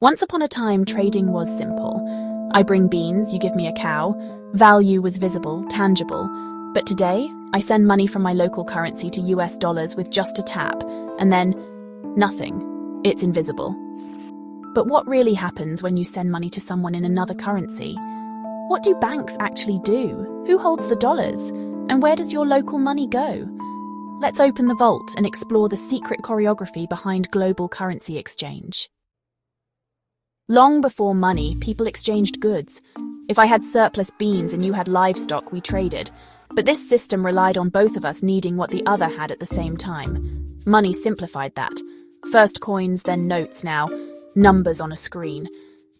Once upon a time, trading was simple. I bring beans, you give me a cow. Value was visible, tangible. But today, I send money from my local currency to US dollars with just a tap, and then nothing. It's invisible. But what really happens when you send money to someone in another currency? What do banks actually do? Who holds the dollars? And where does your local money go? Let's open the vault and explore the secret choreography behind global currency exchange. Long before money, people exchanged goods. If I had surplus beans and you had livestock, we traded. But this system relied on both of us needing what the other had at the same time. Money simplified that. First coins, then notes now, numbers on a screen.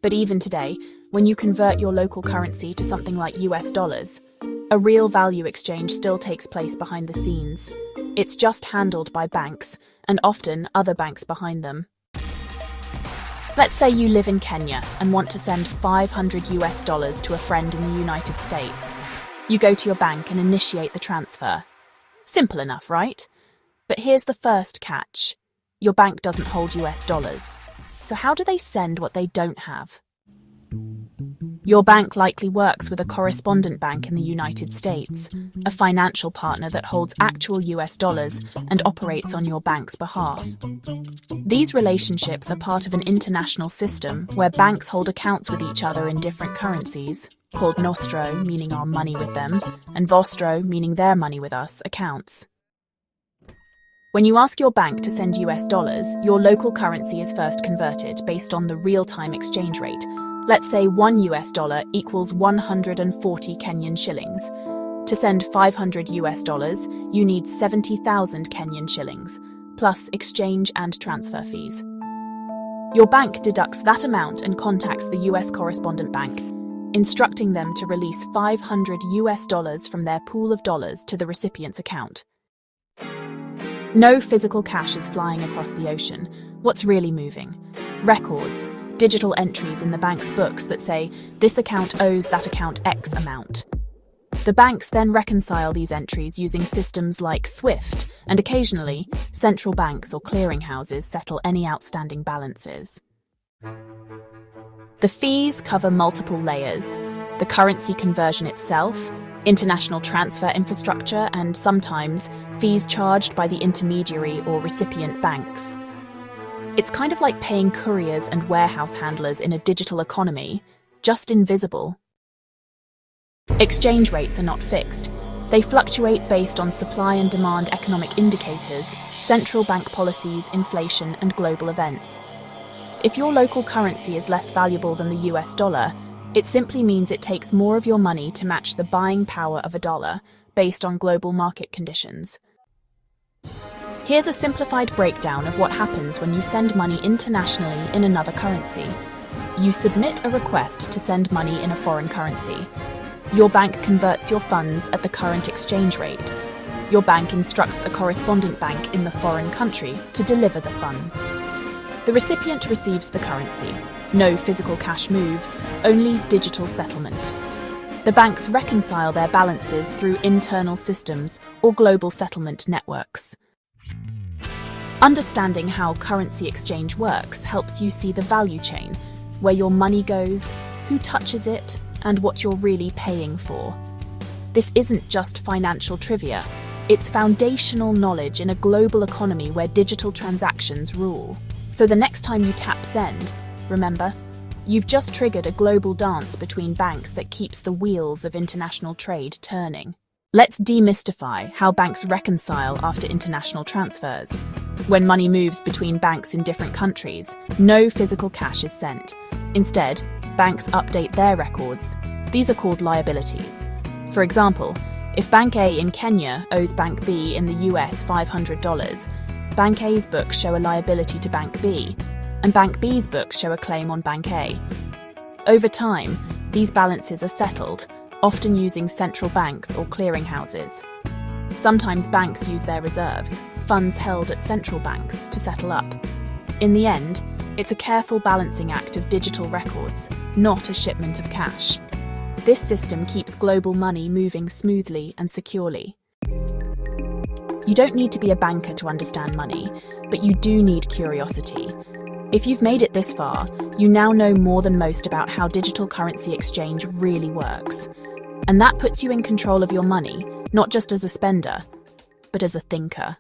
But even today, when you convert your local currency to something like US dollars, a real value exchange still takes place behind the scenes. It's just handled by banks, and often other banks behind them. Let's say you live in Kenya and want to send 500 US dollars to a friend in the United States. You go to your bank and initiate the transfer. Simple enough, right? But here's the first catch. Your bank doesn't hold US dollars. So how do they send what they don't have? Your bank likely works with a correspondent bank in the United States, a financial partner that holds actual US dollars and operates on your bank's behalf. These relationships are part of an international system where banks hold accounts with each other in different currencies, called nostro, meaning our money with them, and vostro, meaning their money with us, accounts. When you ask your bank to send US dollars, your local currency is first converted based on the real-time exchange rate. Let's say $1 US equals 140 Kenyan shillings. To send 500 US dollars, you need 70,000 Kenyan shillings, plus exchange and transfer fees. Your bank deducts that amount and contacts the US correspondent bank, instructing them to release 500 US dollars from their pool of dollars to the recipient's account. No physical cash is flying across the ocean. What's really moving? Records. Digital entries in the bank's books that say, this account owes that account X amount. The banks then reconcile these entries using systems like SWIFT, and occasionally, central banks or clearinghouses settle any outstanding balances. The fees cover multiple layers: the currency conversion itself, international transfer infrastructure, and sometimes fees charged by the intermediary or recipient banks. It's kind of like paying couriers and warehouse handlers in a digital economy, just invisible. Exchange rates are not fixed. They fluctuate based on supply and demand economic indicators, central bank policies, inflation, and global events. If your local currency is less valuable than the US dollar, it simply means it takes more of your money to match the buying power of a dollar, based on global market conditions. Here's a simplified breakdown of what happens when you send money internationally in another currency. You submit a request to send money in a foreign currency. Your bank converts your funds at the current exchange rate. Your bank instructs a correspondent bank in the foreign country to deliver the funds. The recipient receives the currency. No physical cash moves, only digital settlement. The banks reconcile their balances through internal systems or global settlement networks. Understanding how currency exchange works helps you see the value chain, where your money goes, who touches it, and what you're really paying for. This isn't just financial trivia, it's foundational knowledge in a global economy where digital transactions rule. So the next time you tap send, remember, you've just triggered a global dance between banks that keeps the wheels of international trade turning. Let's demystify how banks reconcile after international transfers. When money moves between banks in different countries, no physical cash is sent. Instead, banks update their records. These are called liabilities. For example, if Bank A in Kenya owes Bank B in the US $500, Bank A's books show a liability to Bank B, and Bank B's books show a claim on Bank A. Over time, these balances are settled, often using central banks or clearinghouses. Sometimes banks use their reserves, funds held at central banks, to settle up. In the end, it's a careful balancing act of digital records, not a shipment of cash. This system keeps global money moving smoothly and securely. You don't need to be a banker to understand money, but you do need curiosity. If you've made it this far, you now know more than most about how digital currency exchange really works. And that puts you in control of your money, not just as a spender, but as a thinker.